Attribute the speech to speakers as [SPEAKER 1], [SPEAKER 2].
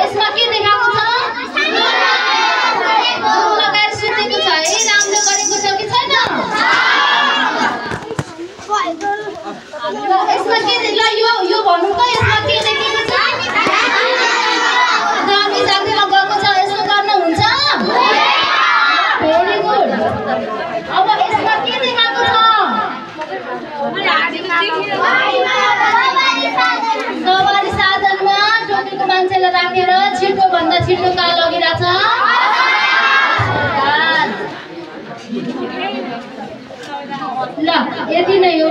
[SPEAKER 1] यसमा के देखाएको छ? लगाएर सुतेको छ है, राम्रो गरेको छ कि छैन? यसमा के ल यो भन्नु त, यसमा के देखेको छ? दामी जातिमा गएको छ, यस्तो गर्न हुन्छ? Very good. अब यसमा के देखाएको छ? सवारी साधनमा टोकेको मान्छेलाई राखेर छिटो भन्दा छिटो कहाँ लगिरहेछ? ल यति नै हो।